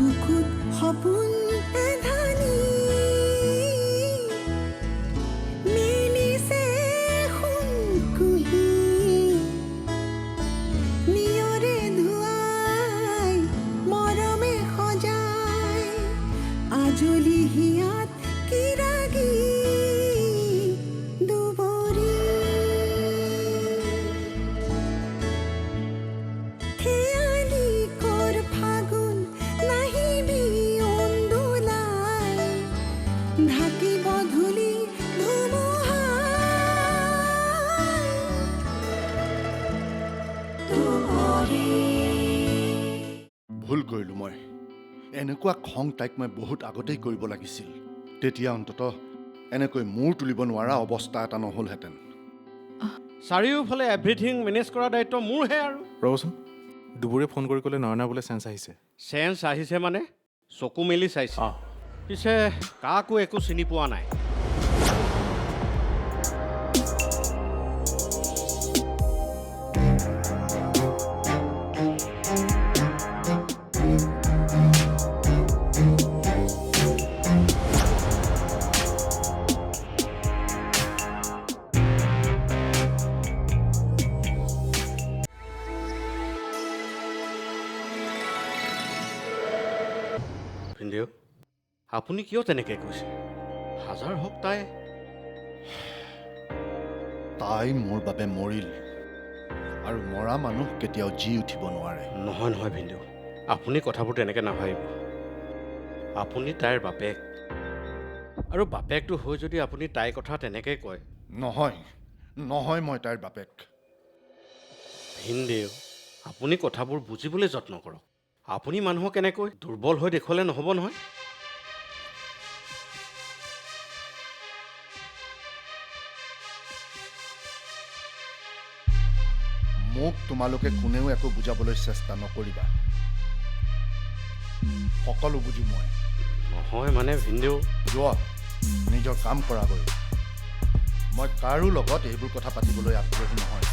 বুকুত সপোন এধানি মেলিছে সোণকুহি নিয়ৰে ধুৱাই মৰমে সজাই আজলি হিয়াত কিৰাগী দুবৰি খেয়ালি কৰ ফাগুন নাহিবি অন্দোলাই ঢাকিব ধূলি ধুমুহাই দুবৰি ভুল কৰিলোঁ মই এনেকুৱা খং তাইক মই বহুত আগতেই কৰিব লাগিছিল তেতিয়া অন্ততঃ এনেকৈ মূৰ তুলিব নোৱাৰা অৱস্থা এটা নহ'লহেঁতেন চাৰিওফালে এভৰিথিং মেনেজ কৰা দায়িত্ব মোৰহে আৰু ৰ'বচোন দুবৰীয়ে ফোন কৰি ক'লে নয়না বোলে চেঞ্চ আহিছে চেঞ্চ আহিছে মানে চকু মেলি চাইছে পিছে কাকো একো চিনি পোৱা নাই ভিনদেউ আপুনি কিয় তেনেকৈ কৈছে হাজাৰ হওক তাই মোৰ বাবে মৰিল আৰু মৰা মানুহ কেতিয়াও জি উঠিব নোৱাৰে নহয় নহয় ভিনদেউ আপুনি কথাবোৰ তেনেকৈ নাভাবিব আপুনি তাইৰ বাপেক আৰু বাপেকটো হৈ যদি আপুনি তাইৰ কথা তেনেকৈ কয় নহয় মই তাইৰ বাপেক ভিনদেউ আপুনি কথাবোৰ বুজিবলৈ যত্ন কৰক আপুনি মানুহক কেনেকৈ দুৰ্বল হৈ দেখুৱালে নহ'ব নহয় মোক তোমালোকে কোনেও একো বুজাবলৈ চেষ্টা নকৰিবা সকলো বুজি মই নহয় মানে ভিনদেউ যোৱা নিজৰ কাম কৰাগৈ মই কাৰো লগত এইবোৰ কথা পাতিবলৈ আগ্ৰহী নহয়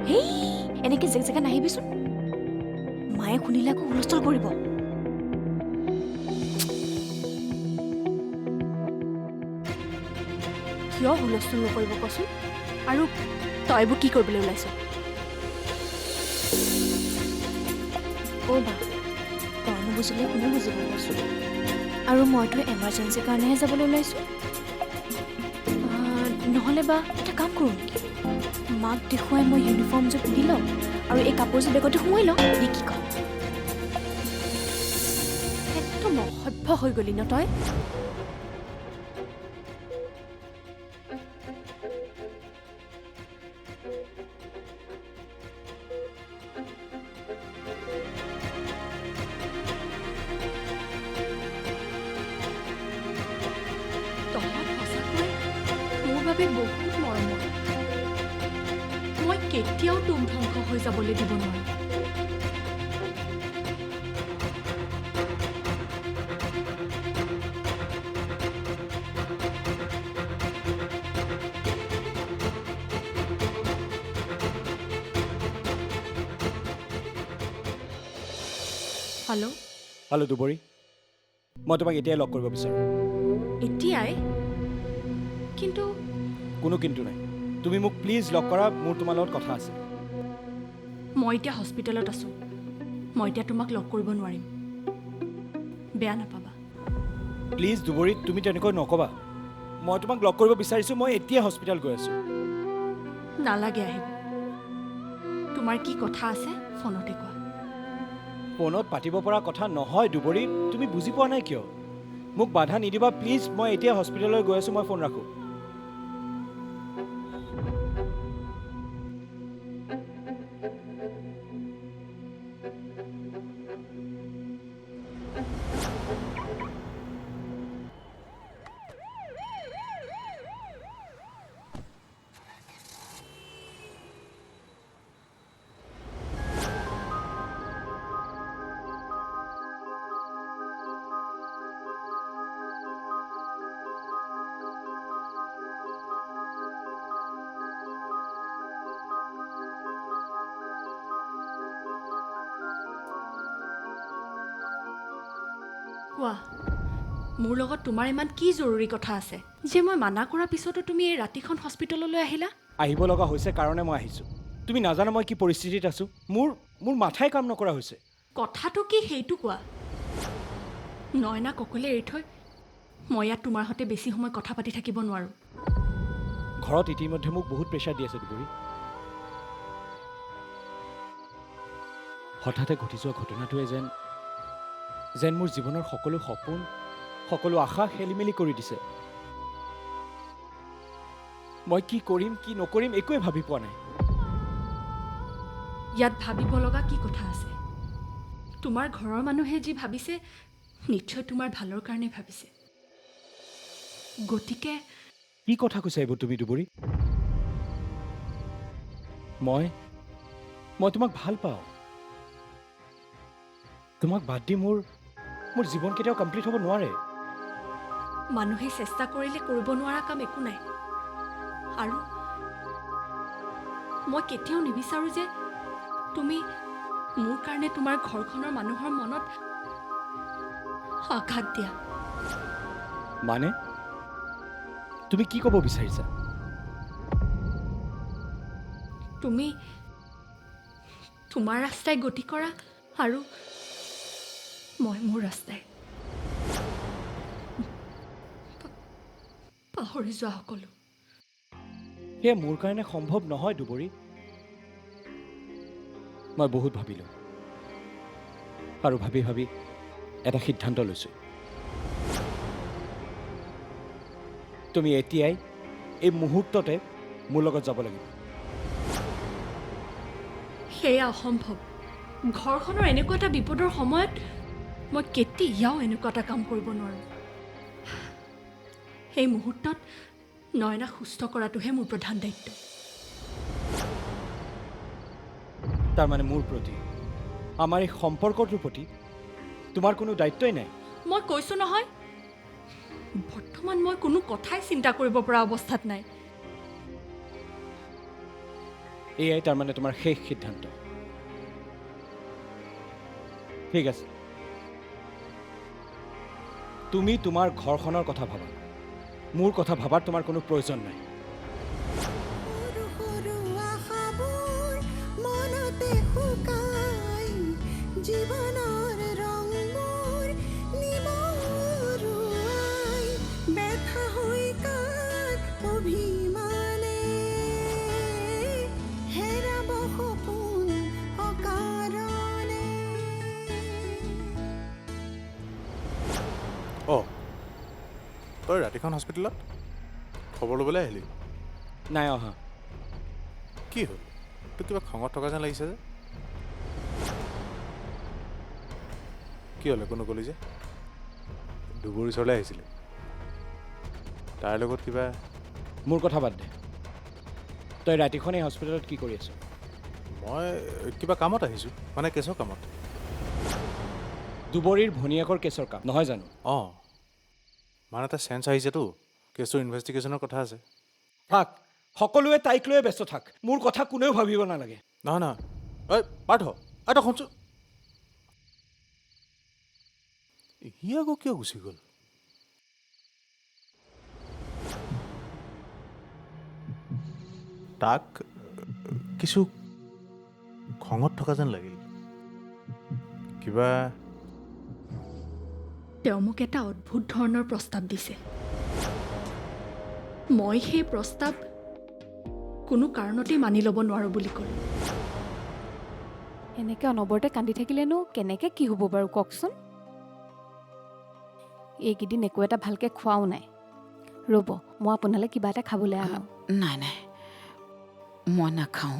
হেই এনেকে জেগা নাহিবিচোন মায়ে শুনিলে আকৌ হুলস্থুল কৰিব কিয় হুলস্থুল নকৰিব কচোন আৰু তই এইবোৰ কি কৰিবলৈ ওলাইছ অ' বা তই নুবুজিলে কোনে বুজিব কচোন আৰু মইতো এমাৰ্জেঞ্চিৰ কাৰণেহে যাবলৈ ওলাইছোঁ নহ'লে বা এটা কাম কৰোঁ নেকি মাক দেখুৱাই মই ইউনিফৰ্মযোৰ পিন্ধি লওঁ আৰু এই কাপোৰযোৰ বেগতে সোমাই লওঁ নে কি কওঁ একদম অসভ্য হৈ গলি ন তই মোৰ বাবে বহুত মৰমৰ মই কেতিয়াও তোক ধ্বংস হৈ যাবলৈ দিব নোৱাৰো হেল্ল' দুবৰী মই তোমাক এতিয়াই লগ কৰিব বিচাৰোঁ এতিয়াই কিন্তু কোনো কিন্তু নাই তুমি মোক প্লিজ লগ কৰা মোৰ তোমাৰ লগত কথা আছে মই এতিয়া হস্পিটেলত আছোঁ মই এতিয়া তোমাক লগ কৰিব নোৱাৰিম বেয়া নাপাবা প্লিজ দুবৰী তুমি তেনেকৈ নকবা মই তোমাক লগ কৰিব বিচাৰিছোঁ মই এতিয়া হস্পিটেল গৈ আছোঁ নালাগে আহিব তুমি তোমাৰ কি কথা আছে ফোনতে কোৱা। ফোনত পাতিব পৰা কথা নহয় দুবৰি, তুমি বুজি পোৱা নাই কিয়? মোক বাধা নিদিবা প্লিজ, মই এতিয়া হস্পিটেললৈ গৈ আছোঁ, মই ফোন ৰাখোঁ। কোৱা, মোৰ লগত তোমাৰ ইমান কি জৰুৰী কথা আছে যে মই মানা কৰাৰ পিছতো তুমি এই ৰাতিখন হস্পিটেললৈ আহিলা? আহিব লগা হৈছে কাৰণে মই আহিছোঁ। তুমি নাজানা মই কি পৰিস্থিতিত আছোঁ। মোৰ মাথাই কাম নকৰা হৈছে। কথাটো কি সেইটো কোৱা। নয়নাক অকলে এৰি থৈ মই ইয়াত তোমাৰ সৈতে বেছি সময় কথা পাতি থাকিব নোৱাৰোঁ। ঘৰত ইতিমধ্যে মোক বহুত প্ৰেছাৰ দি আছে দুবৰি। হঠাতে ঘটি যোৱা ঘটনাটোৱে যেন মোৰ জীৱনৰ সকলো সপোন, সকলো আশা খেলিমেলি কৰি দিছে। মই কি কৰিম কি নকৰিম একোৱে ভাবি পোৱা নাই। ইয়াত ভাবিব লগা কি কথা আছে? তোমাৰ ঘৰৰ মানুহে যি ভাবিছে নিশ্চয় তোমাৰ ভালৰ কাৰণে ভাবিছে। গতিকে কি কথা কৈছা এইবোৰ তুমি দুবৰি? মই তোমাক ভাল পাওঁ। তোমাক বাদ দি মোৰ জীৱন কেতিয়াও কমপ্লিট হ'ব নোৱাৰে। মানুহে চেষ্টা কৰিলে কৰিব নোৱাৰা কাম একো নাই। আৰু মই কেতিয়াও নিবিচাৰোঁ যে তুমি মোৰ কাৰণে তোমাৰ ঘৰখনৰ মানুহৰ মনত আঘাত দিয়া। মানে তুমি কি ক'ব বিচাৰিছা? তুমি তোমাৰ ৰাস্তাই গতি কৰা আৰু মই মোৰ ৰাস্তাই। পাহৰি যোৱা সকলো। সেয়া মোৰ কাৰণে সম্ভৱ নহয় দুবৰি। মই বহুত ভাবিলোঁ আৰু ভাবি ভাবি এটা সিদ্ধান্ত লৈছোঁ। তুমি এতিয়াই এই মুহূৰ্ততে মোৰ লগত যাব লাগিব। সেয়া অসম্ভৱ। ঘৰখনৰ এনেকুৱা এটা বিপদৰ সময়ত মই কেতিয়াও এনেকুৱা এটা কাম কৰিব নোৱাৰোঁ। সেই মুহূৰ্তত নয়নাক সুস্থ কৰাটোহে মোৰ প্ৰধান দায়িত্ব। তাৰমানে মোৰ প্ৰতি, আমাৰ এই সম্পৰ্কটোৰ প্ৰতি তোমাৰ কোনো দায়িত্বই নাই? মই কৈছোঁ নহয়, বৰ্তমান মই কোনো কথাই চিন্তা কৰিব পৰা অৱস্থাত নাই। এয়াই তাৰমানে তোমাৰ শেষ সিদ্ধান্ত? ঠিক আছে, তুমি তোমাৰ ঘৰখনৰ কথা ভাবা। মোৰ কথা ভাবাৰ তোমাৰ কোনো প্ৰয়োজন নাই। সৰু সৰু আশাবোৰ মনতে শুকাই জীৱনৰ ৰংবোৰ নিবৰুৱাই ব্যথা হৈ কাত অভিমানে হেৰাব সপোন অকাৰণে। অঁ, তই ৰাতিখন হস্পিটেলত খবৰ ল'বলৈ আহিলি? নাই অহা। কি হ'ল? তোৰ কিবা খঙত থকা যেন লাগিছে যে? কি হ'ল একো নক'লি যে? দুবৰি ওচৰলৈ আহিছিলে, তাৰ লগত কিবা? মোৰ কথা বাদ দে। তই ৰাতিখন এই হস্পিটেলত কি কৰি আছ? মই কিবা কামত আহিছোঁ, মানে কেছৰ কামত। দুবৰিৰ ভনীয়েকৰ কেছৰ কাম নহয় জানো? অঁ, মানে এটা চেঞ্চ আহিছেতো, কেছটোৰ ইনভেষ্টিগেশ্যনৰ কথা আছে। থাক, সকলোৱে তাইক লৈয়ে ব্যস্ত থাক। মোৰ কথা কোনেও ভাবিব নালাগে। নহয় নহয়, ঐ পাৰ্থ, তই শুনছোন। সি আকৌ কিয় গুচি গ'ল? তাক কিছু খঙত থকা যেন লাগিল। কিবা তেওঁ মোক এটা অদ্ভুত ধৰণৰ প্ৰস্তাৱ দিছে। মই সেই প্ৰস্তাৱ কোনো কাৰণতেই মানি ল'ব নোৱাৰোঁ বুলি ক'লোঁ। এনেকৈ অনবৰতে কান্দি থাকিলেনো কেনেকৈ কি হ'ব বাৰু কওকচোন। এইকেইদিন একো এটা ভালকৈ খোৱাও নাই। ৰ'ব মই আপোনালৈ কিবা এটা খাবলৈ আনো। নাই নাই মই নাখাওঁ।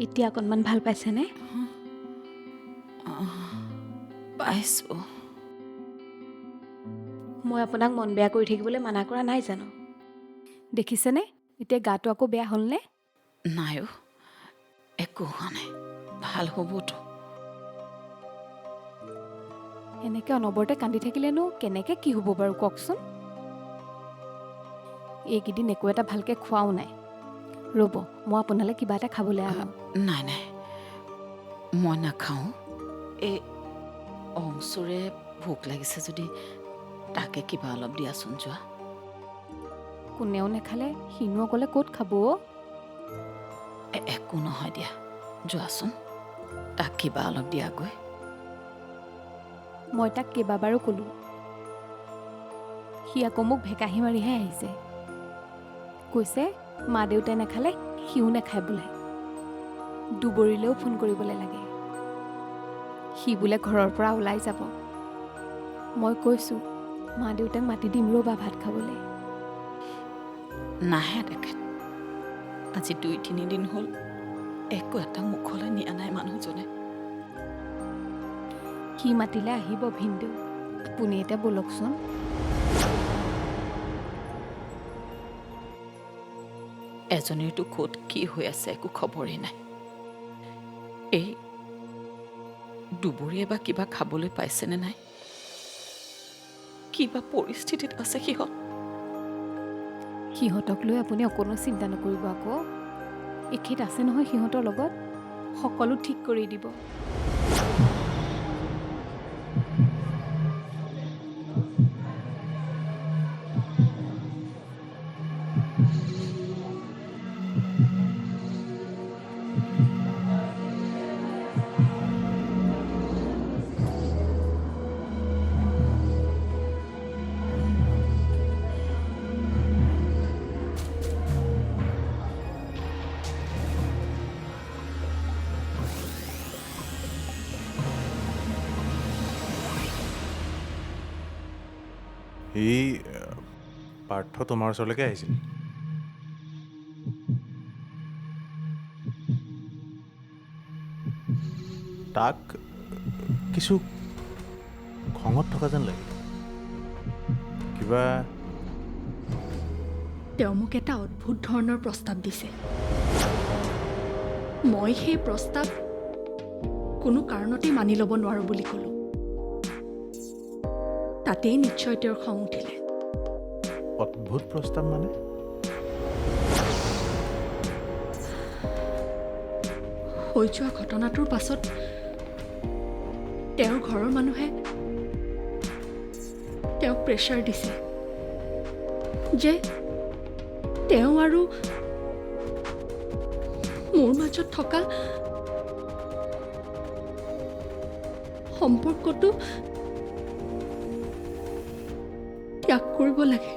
এতিয়া অকণমান ভাল পাইছেনে? পাইছোঁ। মই আপোনাক মন বেয়া কৰি থাকিবলৈ মানা কৰা নাই জানো? দেখিছেনে এতিয়া গাটো আকৌ বেয়া হ'লনে? নাই অ' একো হোৱা নাই, ভাল হ'বতো। এনেকৈ অনবৰতে কান্দি থাকিলেনো কেনেকৈ কি হ'ব বাৰু কওকচোন। এইকেইদিন একো এটা ভালকৈ খোৱাও নাই। ৰ'ব মই আপোনালৈ কিবা এটা খাবলৈ আনো। নাই নাই মই নাখাওঁ। এই অংশুৰে ভোক লাগিছে যদি তাকে কিবা অলপ দিয়াচোন যোৱা। কোনেও নাখালে সিনো অকলে ক'ত খাব? একো নহয় দিয়া, যোৱাচোন তাক কিবা অলপ দিয়াগৈ। মই তাক কেইবাবাৰো ক'লোঁ, সি আকৌ মোক ভেকাহি মাৰিহে আহিছে। কৈছে মা দেউতাই নাখালে সিও নাখায় বোলে। দুবৰিলেও ফোন কৰিবলৈ লাগে। সি বোলে ঘৰৰ পৰা ওলাই যাব। মই কৈছোঁ মা দেউতাক মাতি দিম ৰ'বা ভাত খাবলৈ। নাহে তেখেত। আজি 2-3 দিন হ'ল একো এটা মুখলৈ নিয়া নাই মানুহজনে। সি মাতিলে আহিব ভিনদেউ, আপুনি এতিয়া ব'লকচোন। এজনীৰতো ক'ত কি হৈ আছে একো খবৰেই নাই। এই দুবৰীয়ে বা কিবা খাবলৈ পাইছেনে নাই, কিবা পৰিস্থিতিত আছে সিহঁত। সিহঁতক লৈ আপুনি অকণো চিন্তা নকৰিব আকৌ। এখেত আছে নহয় সিহঁতৰ লগত, সকলো ঠিক কৰি দিব। এই পাৰ্থ তোমাৰ ওচৰলৈকে আহিছিল। তাক কিছু খঙত থকা যেন লাগে। কিবা তেওঁ মোক এটা অদ্ভুত ধৰণৰ প্ৰস্তাৱ দিছে। মই সেই প্ৰস্তাৱ কোনো কাৰণতেই মানি ল'ব নোৱাৰোঁ বুলি ক'লোঁ। তাতেই নিশ্চয় তেওঁৰ খং উঠিলে। অদ্ভুত প্ৰস্তাৱ মানে? হৈ যোৱা ঘটনাটোৰ পাছত তেওঁৰ ঘৰৰ মানুহে তেওঁক প্ৰেছাৰ দিছে যে তেওঁ আৰু মোৰ মাজত থকা সম্পৰ্কটো ত্যাগ কৰিব লাগে।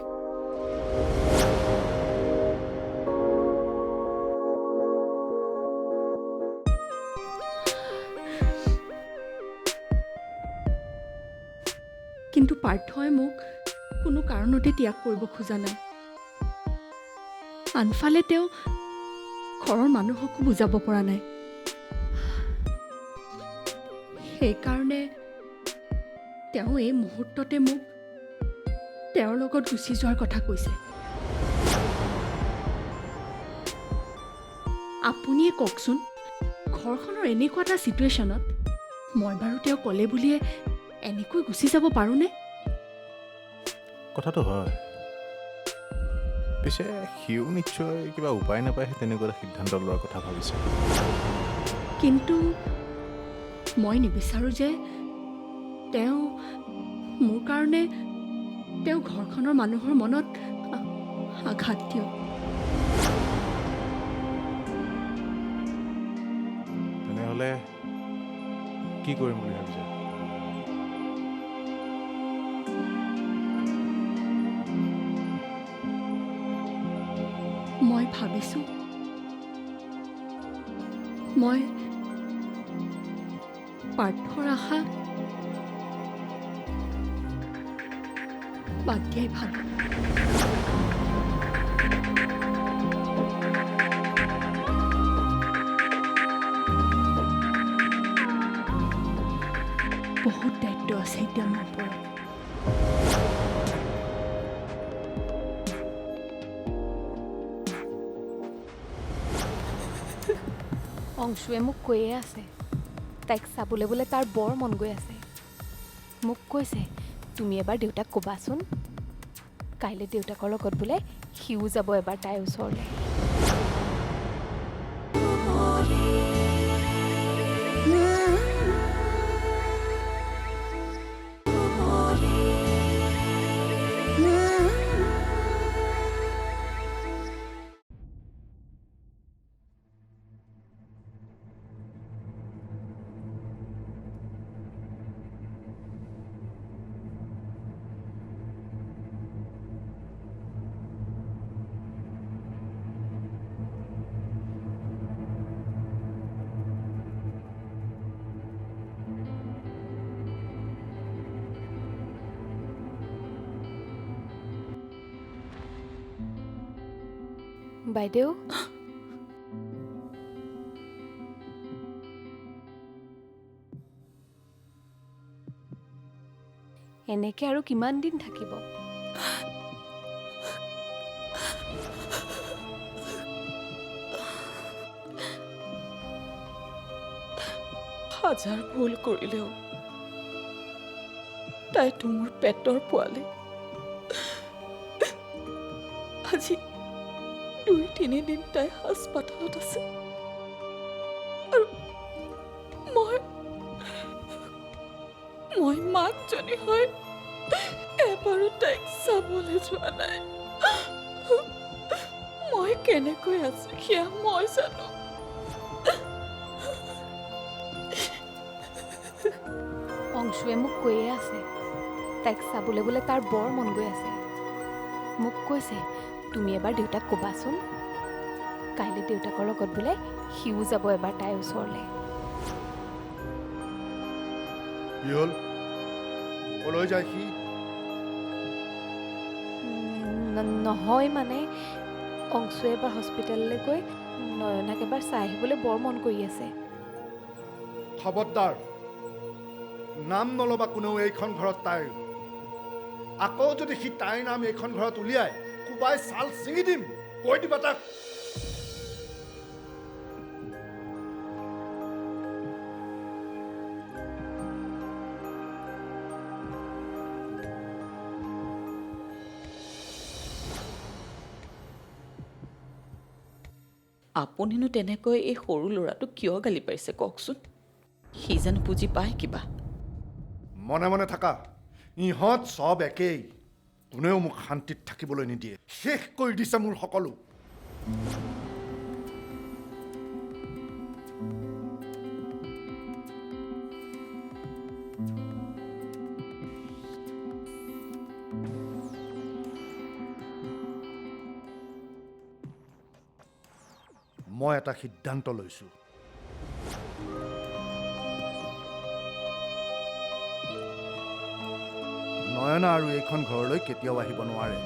কিন্তু পাৰ্থই মোক কোনো কাৰণতে ত্যাগ কৰিব খোজা নাই। আনফালে তেওঁ ঘৰৰ মানুহকো বুজাব পৰা নাই। সেইকাৰণে তেওঁ এই মুহূৰ্ততে মোক তেওঁৰ লগত গুচি যোৱাৰ কথা কৈছে। আপুনিয়ে কওকচোন, ঘৰখনৰ এনেকুৱা এটা ছিটুৱেশ্যনত মই বাৰু তেওঁ ক'লে বুলিয়ে এনেকৈ গুচি যাব পাৰোঁনে? কথাটো হয়। পিছে সিও নিশ্চয় কিবা উপায় নাপায় তেনেকুৱা এটা সিদ্ধান্ত লোৱাৰ কথা ভাবিছে। কিন্তু মই নিবিচাৰোঁ যে তেওঁ মোৰ কাৰণে তেওঁ ঘৰখনৰ মানুহৰ মনত আঘাত দিয়ক। তেনে তেনেহ'লে কি কৰিম বুলি ভাবিছা? মই ভাবিছোঁ মই পাৰ্থৰ আশা বাদ দিয়াই ভাল। বহুত দায়িত্ব আছে এতিয়া মোৰ ওপৰত। অংশুৱে মোক কৈয়ে আছে তাইক চাবলৈ বোলে তাৰ বৰ মন গৈ আছে। মোক কৈছে তুমি এবাৰ দেউতাক ক'বাচোন, কাইলৈ দেউতাকৰ লগত বোলে সিও যাব এবাৰ তাইৰ ওচৰলৈ। বাইদেউ, এনেকে আৰু কিমান দিন থাকিব? হাজাৰ ভুল কৰিলেও তাইতো মোৰ পেটৰ পোৱালি। আজি 2-3 দিন তাই হাস্পাতালত আছে আৰু মই মাকজনী হৈ এবাৰো তাইক চাবলৈ যোৱা নাই। মই কেনেকৈ আছো সেয়া মই জানো। অংশুৱে মোক কৈয়ে আছে তাইক চাবলৈ বোলে তাৰ বৰ মন গৈ আছে। মোক কৈছে তুমি এবাৰ দেউতাক ক'বাচোন, কাইলৈ দেউতাকৰ লগত বোলে সিও যাব এবাৰ তাইৰ ওচৰলৈ। কি হ'ল? ক'লৈ যায় সি? নহয় মানে অংশুৱে এবাৰ হস্পিটেললৈ গৈ নয়নাক এবাৰ চাই আহিবলৈ বৰ মন কৰি আছে। খবৰদাৰ নাম নল'বা কোনেও এইখন ঘৰত তাইৰ। আকৌ যদি সি তাইৰ নাম এইখন ঘৰত উলিয়াই কোবাই ছাল ছিঙি দিম, কৈ দিবা তাক। আপুনিনো তেনেকৈ এই সৰু ল'ৰাটোক কিয় গালি পাৰিছে কওকচোন? সি যেন বুজি পায় কিবা। মনে মনে থাকা, ইহঁত চব একেই। কোনেও মোক শান্তিত থাকিবলৈ নিদিয়ে, শেষ কৰি দিছে মোৰ সকলো। মই এটা সিদ্ধান্ত লৈছোঁ। নয়না আৰু এইখন ঘৰলৈ কেতিয়াও আহিব নোৱাৰে।